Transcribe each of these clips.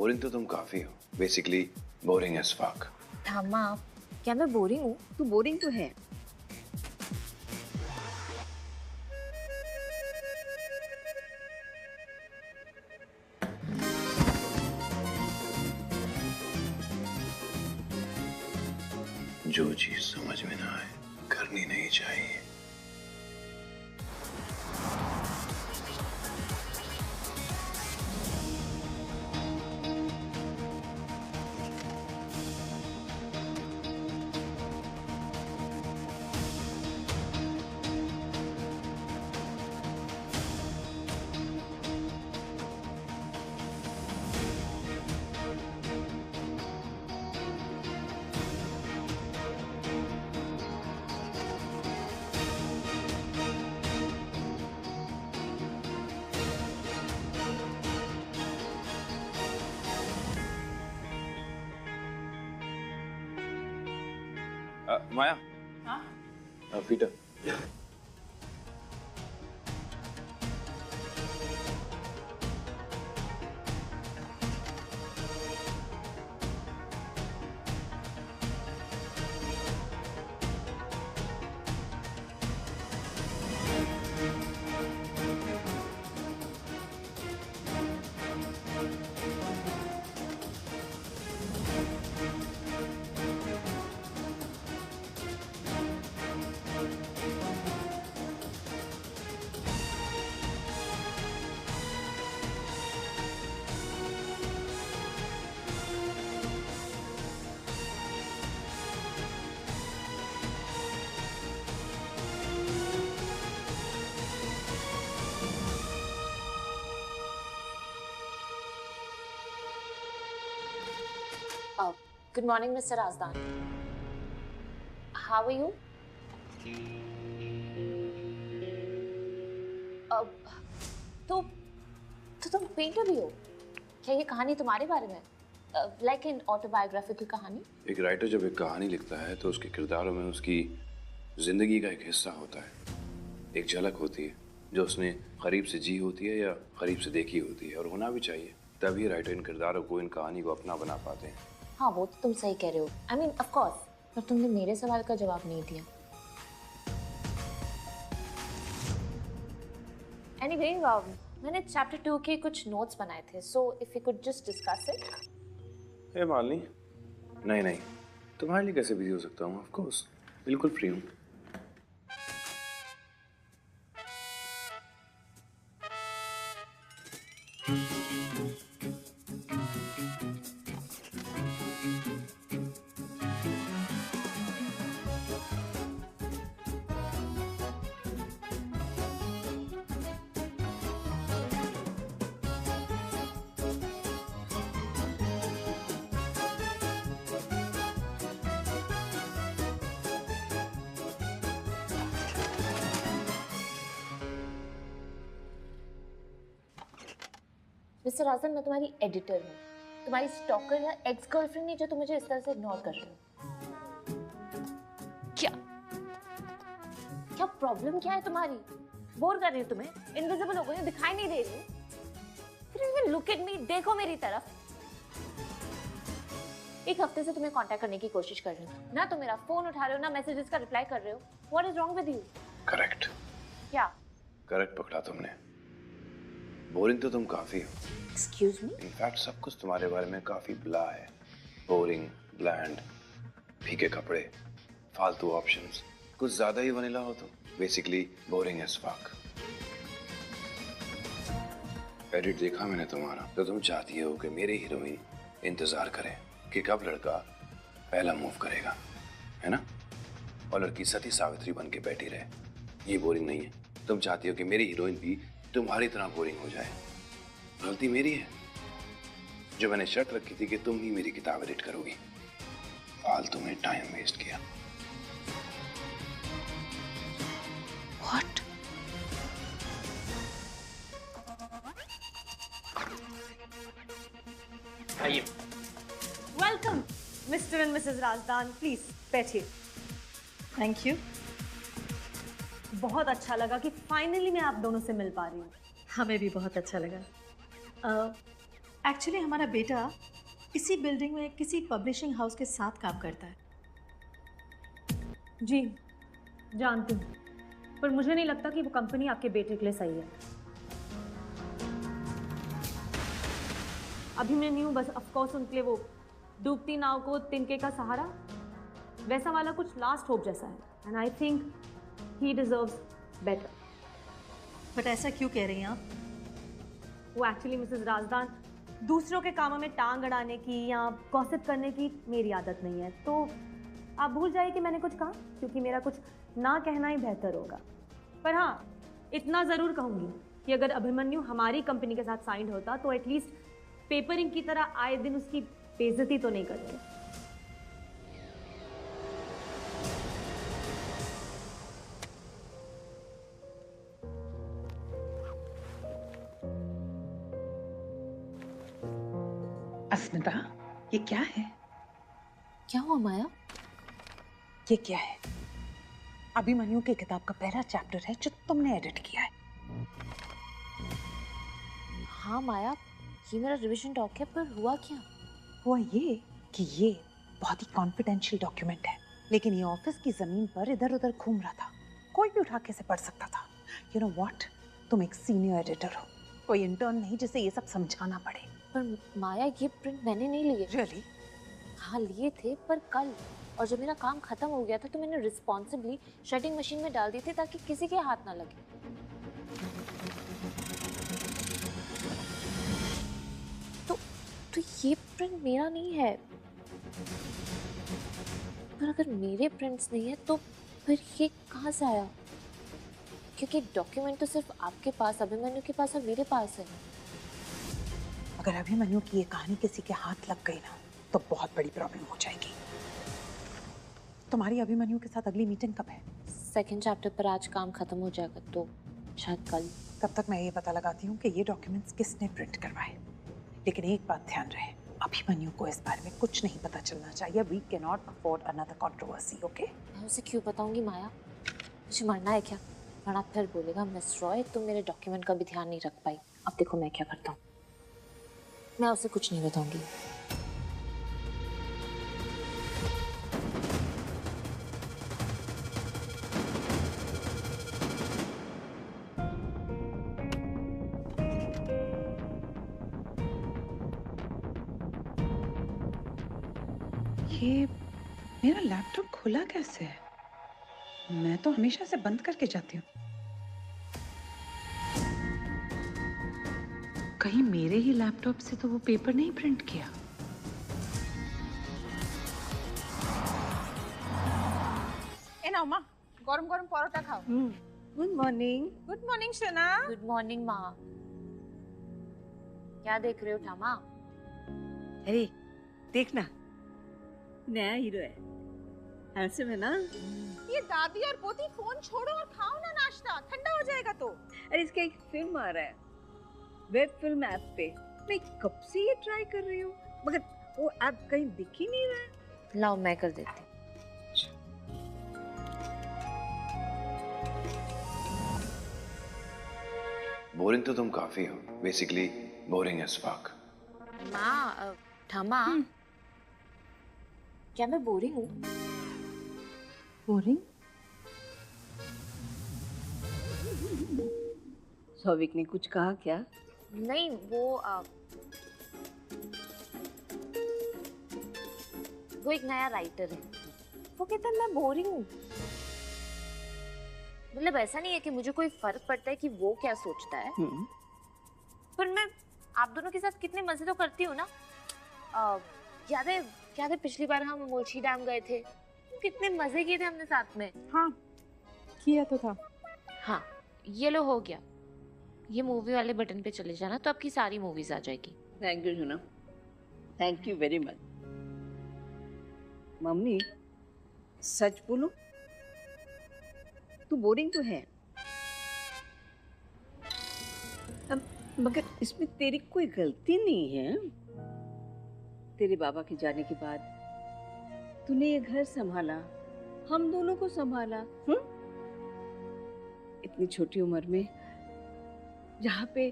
Boring तो तुम काफी हो, बेसिकली बोरिंग एज फक। थामा, क्या मैं बोरिंग हूँ? तू बोरिंग तो है। जो चीज समझ में ना आए करनी नहीं चाहिए। माया। हाँ? Peter. Good morning, Mr. Razdan. How are you? तो तुम पेंटर भी हो क्या? ये कहानी तुम्हारे बारे में? लाइक इन ऑटोबायोग्राफिकल कहानी? एक राइटर जब एक कहानी लिखता है तो उसके किरदारों में उसकी जिंदगी का एक हिस्सा होता है, एक झलक होती है जो उसने करीब से जी होती है या करीब से देखी होती है, और होना भी चाहिए, तभी राइटर इन किरदारों को, इन कहानी को अपना बना पाते हैं। हाँ, वो तो तुम सही कह रहे हो। आई मीन ऑफ कोर्स, पर तुमने मेरे सवाल का जवाब नहीं दिया। एनीवे, मैंने चैप्टर 2 के कुछ नोट्स बनाए थे, so if you could just discuss it. Hey Malini, नहीं, तुम्हारे लिए कैसे बिजी हो सकता हूँ? ऑफ कोर्स, बिल्कुल फ्री हूँ। मिस्टर राजन, मैं तुम्हारी एडिटर हूँ, तुम्हारी स्टॉकर या एक्स गर्लफ्रेंड नहीं जो तुम मुझे इस तरह से इग्नोर कर रहे हो। क्या प्रॉब्लम क्या है तुम्हारी? बोर कर रही हो तुम्हें? इनविजिबल हो गई हो, दिखाई नहीं दे रही? लुक एट मी, देखो मेरी तरफ। एक हफ्ते से तुम्हें कांटेक्ट करने की कोशिश कर रही हूँ, ना तुम मेरा फोन उठा रहे हो, ना मैसेजेस का रिप्लाई कर रहे हो। What is wrong with you? Correct. क्या करेक्ट पकड़ा तुमने। बोरिंग तो तुम काफी हो। Excuse me? इनफैक्ट सब कुछ तुम्हारे बारे में काफी ब्ला है। बोरिंग, ब्लैंड, फीके कपड़े, फालतू ऑप्शंस, कुछ ज्यादा ही वनीला हो तुम। Basically boring as fuck. Edit देखा मैंने तुम्हारा, तो तुम चाहती हो कि मेरे हीरोइन इंतजार करें कि कब लड़का पहला मूव करेगा, है ना? और लड़की सती सावित्री बन के बैठी रहे। ये बोरिंग नहीं है। तुम चाहती हो कि मेरी हीरोइन भी तुम्हारी तरह बोरिंग हो जाए। गलती मेरी है जो मैंने शर्त रखी थी कि तुम ही मेरी किताब एडिट करोगी। फालतू में टाइम वेस्ट किया। What? आइए। Welcome mister and missus Rajdan, please बैठिए। Thank you. बहुत अच्छा लगा कि फाइनली मैं आप दोनों से मिल पा रही हूँ। हमें भी बहुत अच्छा लगा। एक्चुअली हमारा बेटा इसी बिल्डिंग में किसी पब्लिशिंग हाउस के साथ काम करता है। जी जानती हूँ, पर मुझे नहीं लगता कि वो कंपनी आपके बेटे के लिए सही है। अभिमन्यु बस ऑफ कोर्स उनके लिए वो डूबती नाव को तिनके का सहारा, वैसा वाला कुछ लास्ट होप जैसा है। And I think he deserves better. But ऐसा क्यों कह रही हैं आप? वो एक्चुअली मिसेस राजदान, दूसरों के कामों में टांग अड़ाने की या गॉसिप करने की मेरी आदत नहीं है, तो आप भूल जाइए कि मैंने कुछ कहा, क्योंकि मेरा कुछ ना कहना ही बेहतर होगा। पर हाँ, इतना ज़रूर कहूँगी कि अगर अभिमन्यु हमारी कंपनी के साथ साइंड होता तो एटलीस्ट पेपरिंग की तरह आए दिन उसकी बेइज्जती तो नहीं करते। अस्मिता, ये क्या है? क्या हुआ माया? ये क्या है? अभिमन्यु की किताब का पहला चैप्टर है जो तुमने एडिट किया है। हाँ माया, ये मेरा रिवीजन डॉक है, पर हुआ क्या? हुआ ये कि ये बहुत ही कॉन्फिडेंशियल डॉक्यूमेंट है, लेकिन ये ऑफिस की जमीन पर इधर उधर घूम रहा था, कोई भी उठा के इसे पढ़ सकता था। यू नो व्हाट, तुम एक सीनियर एडिटर हो, कोई इंटर्न नहीं जिसे ये सब समझाना पड़े। पर माया, ये प्रिंट मैंने नहीं लिए। रियली? हाँ लिए थे, पर कल, और जब मेरा काम खत्म हो गया था तो मैंने रिस्पॉन्सिबली शेडिंग मशीन में डाल दी थी ताकि किसी के हाथ ना लगे। तो ये प्रिंट मेरा नहीं है। पर अगर मेरे प्रिंट्स नहीं है तो फिर ये कहाँ से आया? क्योंकि डॉक्यूमेंट तो सिर्फ आपके पास, अभिमन्यु के पास और मेरे पास है। अगर अभिमन्यु की ये कहानी किसी के हाथ लग गई ना तो बहुत बड़ी प्रॉब्लम हो जाएगी। तुम्हारी अभिमन्यु के साथ अगली मीटिंग कब है? सेकंड चैप्टर पर आज काम खत्म हो जाएगा, तो शायद कल। तब तक मैं ये पता लगाती हूँ कि ये डॉक्यूमेंट्स किसने प्रिंट करवाए। लेकिन एक बात ध्यान रहे, अभिमन्यु को इस बारे में कुछ नहीं पता चलना चाहिए। We can not afford another controversy, okay? मैं उसे क्यों बताऊंगी माया? मुझे मरना है क्या? वरना फिर बोलेगा मिस रॉय तुम मेरे डॉक्यूमेंट का भी ध्यान नहीं रख पाई। अब देखो मैं क्या करता हूँ, मैं उसे कुछ नहीं बताऊंगी। ये मेरा लैपटॉप खुला कैसे है? मैं तो हमेशा से बंद करके जाती हूँ। कहीं मेरे ही लैपटॉप से तो वो पेपर नहीं प्रिंट किया? ए नाओ माँ, गरम गरम परोटा खाओ। Good morning. Good morning शना। Good morning माँ। क्या देख रहे हो ठामा? अरे देखना, नया हीरो है, हैंडसम है ना? ये दादी और पोती फोन छोड़ो और खाओ ना नाश्ता, ठंडा हो जाएगा तो। अरे इसका एक फिल्म आ रहा है वेब फिल्म ऐप पे, मैं कब से ये ट्राई कर रही हूँ, मगर वो ऐप कहीं दिख ही नहीं रहा है। लाओ मैं कर देती। बोरिंग तो तुम काफी हो, बेसिकली बोरिंग एज फक। माँ, ठामा, क्या मैं बोरिंग हूँ? बोरिंग? सौविक ने कुछ कहा क्या? नहीं, वो एक नया राइटर है, वो कहता है मैं बोरिंग हूँ। मतलब ऐसा नहीं है कि मुझे कोई फर्क पड़ता है कि वो क्या सोचता है, पर मैं आप दोनों के साथ कितने मजे तो करती हूँ ना। याद है पिछली बार हम मुल्शी डैम गए थे, कितने मजे किए थे हमने साथ में। हाँ, किया तो था। हाँ, ये लो हो गया। ये मूवी वाले बटन पे चले जाना तो आपकी सारी मूवीज आ जाएगी। थैंक यू सुना, थैंक यू वेरी मच। मम्मी सच बोलो, तू बोरिंग तो है, मगर इसमें तेरी कोई गलती नहीं है। तेरे बाबा के जाने के बाद तूने ये घर संभाला, हम दोनों को संभाला। इतनी छोटी उम्र में जहाँ पे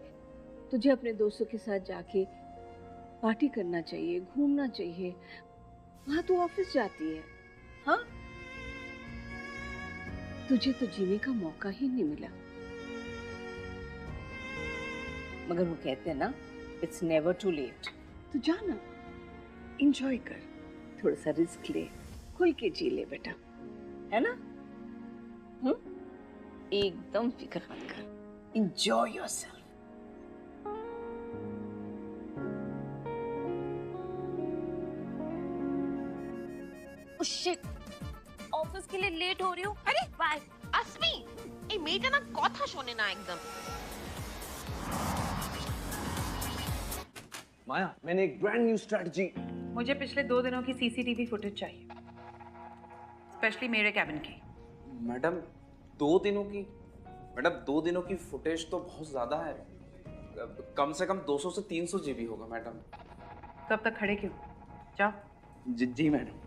तुझे अपने दोस्तों के साथ जाके पार्टी करना चाहिए, घूमना चाहिए। वहां तू ऑफिस जाती है, हाँ? तुझे तो जीने का मौका ही नहीं मिला। मगर वो कहते हैं ना, इट्स नेवर टू लेट। तो जाना, एंजॉय कर, थोड़ा सा रिस्क ले, खुल के जी ले बेटा, है ना? एकदम फिक्र मत कर, एंजॉय योरसेल्फ। शिट, ऑफिस के लिए लेट हो रही हूँ। अरे बाय। আসমি এই মেয়েটা না কথা শোনে না একদম। माया, मैंने एक ब्रांड न्यू स्ट्रेटजी। मुझे पिछले 2 दिनों की सीसीटीवी फुटेज चाहिए, स्पेशली मेरे कैबिन की। मैडम 2 दिनों की? मैडम 2 दिनों की फुटेज तो बहुत ज्यादा है, कम से कम 200 से 300 जीबी होगा मैडम। तो अब तक खड़े क्यों? जाओ। जी मैडम।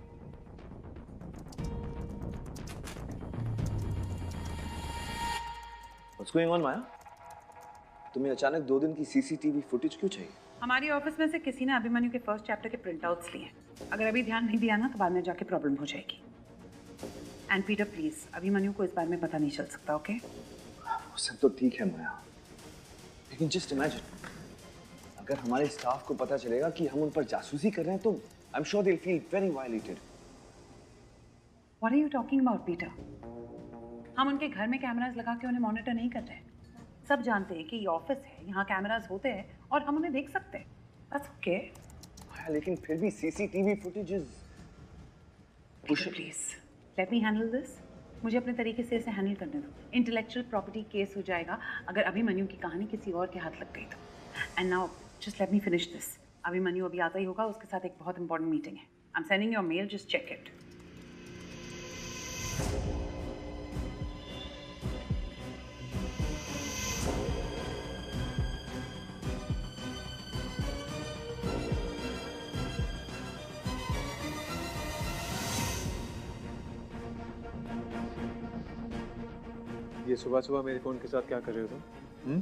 What's going on, माया? तुम्हें अचानक 2 दिन की सीसीटीवी फुटेज क्यों चाहिए? हमारी ऑफिस में से किसी ने अभिमन्यु के फर्स्ट चैप्टर के प्रिंट आउट्स लिए। अगर अभी ध्यान नहीं दिया ना तो बाद में जाके प्रॉब्लम हो जाएगी। एंड पीटर प्लीज, अभिमन्यु को इस बारे में पता नहीं चल सकता, ओके? वो सब तो ठीक है माया, लेकिन जस्ट इमेजिन अगर हमारे स्टाफ को पता चलेगा कि हम उन पर जासूसी कर रहे हैं तो I am sure they will feel very violated. What are you talking about Peter? हम उनके घर में कैमरास लगा के उन्हें मॉनिटर नहीं कर रहे। सब जानते हैं कि ये ऑफिस है, यहाँ कैमरास होते हैं और हम उन्हें देख सकते हैं। That's okay. लेकिन फिर भी CCTV footages. Please let me handle this. मुझे अपने तरीके से इसे हैंडल करने दो। इंटेलेक्चुअल प्रॉपर्टी केस हो जाएगा अगर अभिमन्यु की कहानी किसी और के हाथ लग गई तो। And now just let me finish this. Abhimanyu अभी आता ही होगा, उसके साथ एक बहुत इंपॉर्टेंट मीटिंग है। I am sending your mail, just check it. ये सुबह सुबह मेरे फोन के साथ क्या कर रहे हो तुम?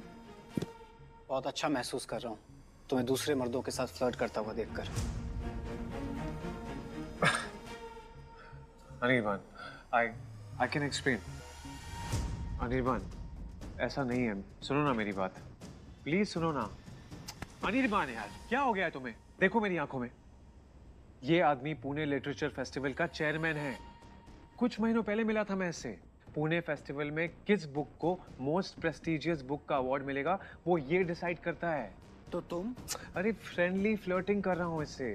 बहुत अच्छा महसूस कर रहा हूँ तुम्हें दूसरे मर्दों के साथ फ्लर्ट करता हुआ देखकर। Anirban, I can explain. Anirban, ऐसा नहीं है। सुनो ना मेरी बात, प्लीज सुनो ना। अनिर्बान यार, क्या हो गया है तुम्हें? देखो मेरी आंखों में, ये आदमी पुणे लिटरेचर फेस्टिवल का चेयरमैन है। कुछ महीनों पहले मिला था मैं इससे। पुणे फेस्टिवल में किस बुक को मोस्ट प्रेस्टिजियस बुक का अवार्ड मिलेगा वो ये डिसाइड करता है। तो तुम? अरे फ्रेंडली फ्लर्टिंग कर रहा हूँ इससे,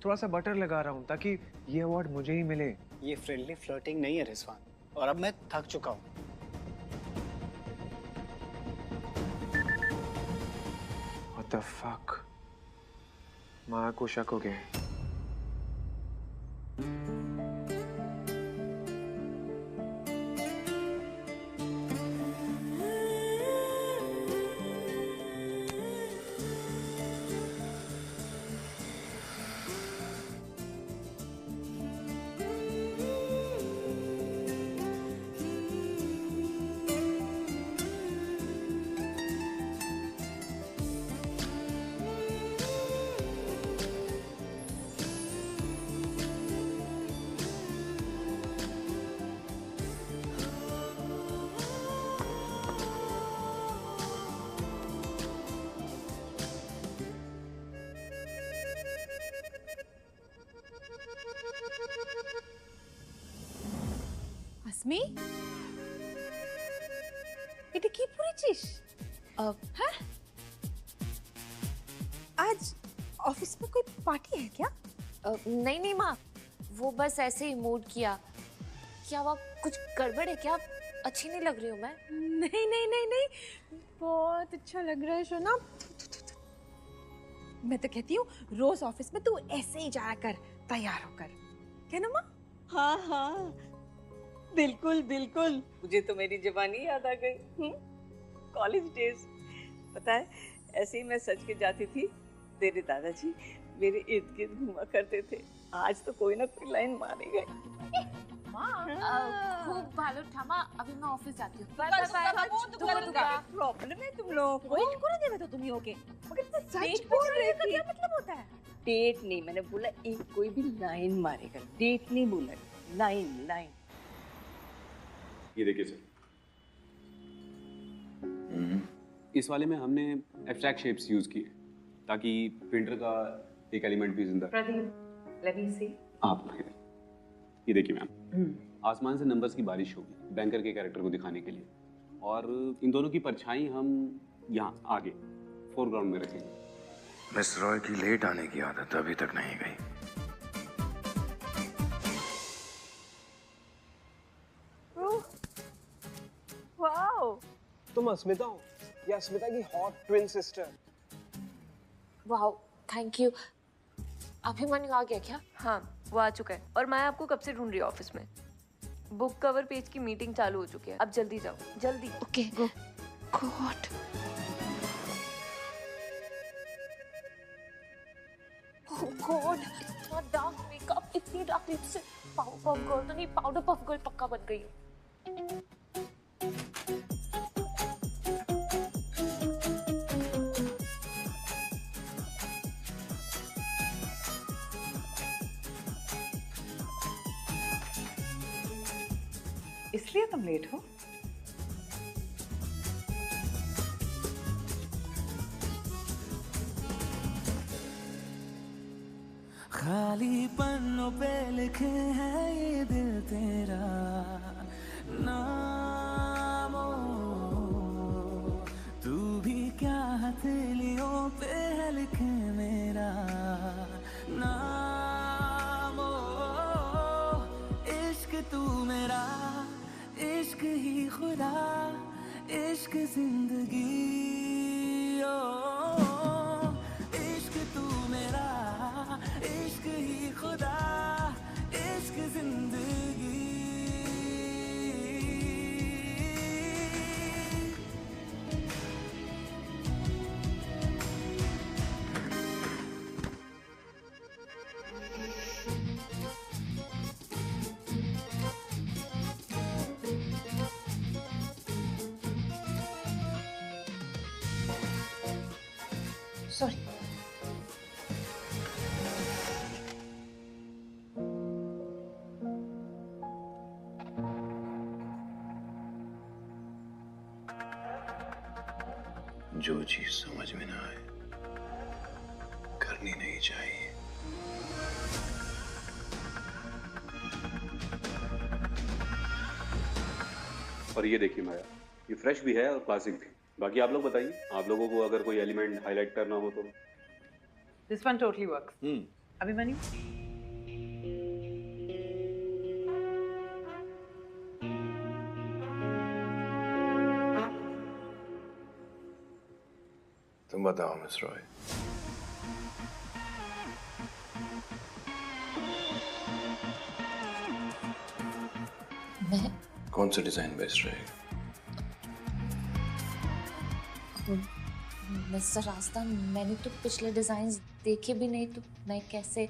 थोड़ा सा बटर लगा रहा हूँ ताकि ये अवार्ड मुझे ही मिले। ये फ्रेंडली फ्लर्टिंग नहीं है रिजवान, और अब मैं थक चुका हूँ। What the fuck? माँ को शक हो गया। আসমি এটা কি পরেছিস? হ্যাঁ आज ऑफिस में कोई पार्टी है क्या? नहीं नहीं माँ, वो बस ऐसे ही मूड किया। क्या हुआ, कुछ गड़बड़ है क्या? अच्छी नहीं लग रही हूँ मैं? नहीं नहीं नहीं नहीं, बहुत अच्छा लग रहा है सोना। मैं तो कहती हूँ रोज ऑफिस में तू ऐसे ही जाया कर तैयार होकर, क्या ना माँ? हाँ हाँ बिल्कुल बिल्कुल। मुझे तो मेरी जवानी याद आ गई। College days. पता है ऐसे ही मैं सच के जाती थी, तेरे दादाजी मेरे इर्द गिर्द घूमा करते थे। आज तो कोई ना कोई लाइन मारे गए। खूब भालो ठामा, अभी मैं ऑफिस जाती हूँ। बाय प्रॉब्लम है तुम लोगों को? कोई नहीं देवे तो तुम ही होके, मगर तो सच बोल रही थी, क्या मतलब होता है? डेट नहीं, मैंने बोला एक कोई भी लाइन मारेगा, डेट नहीं बोला, लाइन लाइन। ये देखिए सर, इस वाले में हमने एब्स्ट्रैक्ट शेप्स यूज किए ताकि प्रिंटर का एक एलिमेंट भी जिंदा। Pradeep, let me see. आप ये देखिए मैम, आसमान से नंबर्स की बारिश होगी बैंकर के कैरेक्टर को दिखाने के लिए, और इन दोनों की परछाई हम यहाँ आगे फोरग्राउंड में रखेंगे। मिस रॉय की लेट आने की आदत अभी तक नहीं गई। वाओ, तुम अस्मिता हो? ये अस्मिता की hot twin sister. Wow, thank you. Abhimanyu आ गया क्या? हाँ, वो आ चुका है और मैं आपको कब से ढूंढ रही हूँ ऑफिस में। बुक कवर पेज की मीटिंग चालू हो चुकी है, अब जल्दी जाओ, जल्दी। ओके, गो। गॉड, ओह गॉड, इतना डार्क मेकअप, इतनी dark lipstick. Powder puff girl तो नहीं, पाउडर पफ गर्ल पक्का बन गई है। इसलिए तुम लेट हो? खाली पन्नों पे लिखे हैं ये दिल तेरा नाम, तू भी क्या हथेलियों पे है लिखे मेरा नाम। इश्क तू मेरा, इश्क ही खुदा, इश्क जिंदगी, ओ इश्क तू मेरा, इश्क ही खुदा, इश्क जिंदगी। सॉरी। जो चीज समझ में ना आए करनी नहीं चाहिए। और ये देखिए माया, ये फ्रेश भी है और क्लासिक भी। बाकी आप लोग बताइए, आप लोगों को अगर कोई एलिमेंट हाईलाइट करना हो तो। This one totally works. Abhimanyu? तुम बताओ मिस रॉय। मैं कौन सा डिजाइन बेस्ट रहेगा? मिस्टर रास्ता, मैंने तो पिछले डिजाइन देखे भी नहीं, तो मैं कैसे?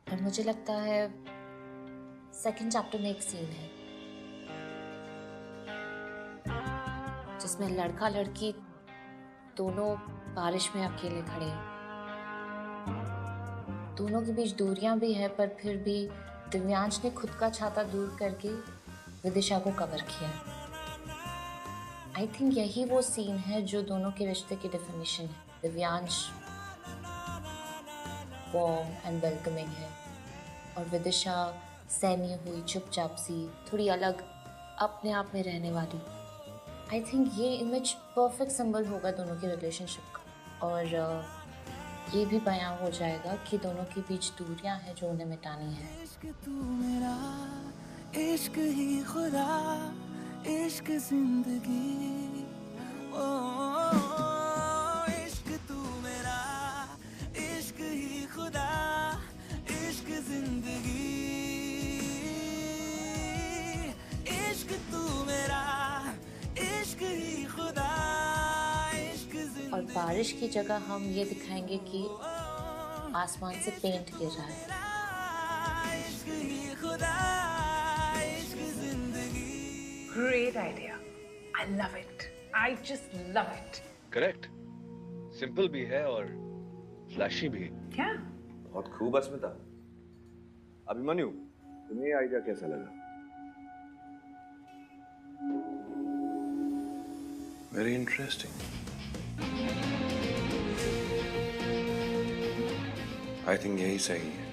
और मुझे लगता है सेकंड चैप्टर में एक सीन है जिसमें लड़का लड़की दोनों बारिश में अकेले खड़े हैं। दोनों के बीच दूरियां भी है, पर फिर भी दिव्यांश ने खुद का छाता दूर करके विदिशा को कवर किया। आई थिंक यही वो सीन है जो दोनों के रिश्ते की डेफिनेशन है। दिव्यांश वार्म एंड वेलकमिंग है और विदिशा सहमी हुई, चुपचाप सी, थोड़ी अलग, अपने आप में रहने वाली। आई थिंक ये इमेज परफेक्ट सिंबल होगा दोनों के रिलेशनशिप का, और ये भी बयां हो जाएगा कि दोनों के बीच दूरियां हैं जो उन्हें मिटानी है। इश्क तू मेरा, इश्क ही खुदा, इश्क जिंदगी, ओ इश्क तू मेरा, इश्क ही खुदा, इश्क जिंदगी, इश्क तू मेरा, इश्क ही खुदा, इश्क जिंदगी। और बारिश की जगह हम ये दिखाएंगे कि आसमान से पेंट गिर रहा है। इश्क ही खुदा, great idea. I love it. I just love it. Correct, simple भी है और फ्लैशी भी। क्या? बहुत खूब अस्मिता। अभिमन्यु, तुम्हें ये आइडिया कैसा लगा? Very interesting. आई थिंक यही सही है।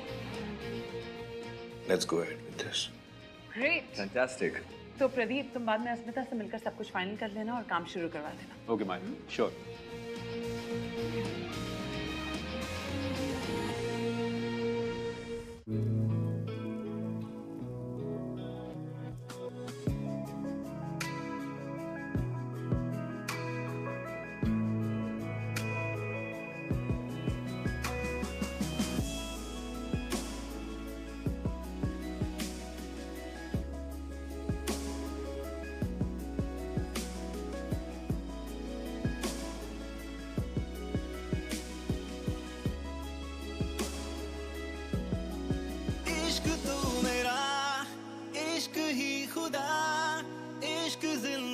Let's go ahead with this. Great. Fantastic. तो प्रदीप, तुम बाद में अस्मिता से मिलकर सब कुछ फाइनल कर लेना और काम शुरू करवा देना। ओके माया, श्योर। इश्क तू मेरा, इश्क ही खुदा, इश्क जिंदगी।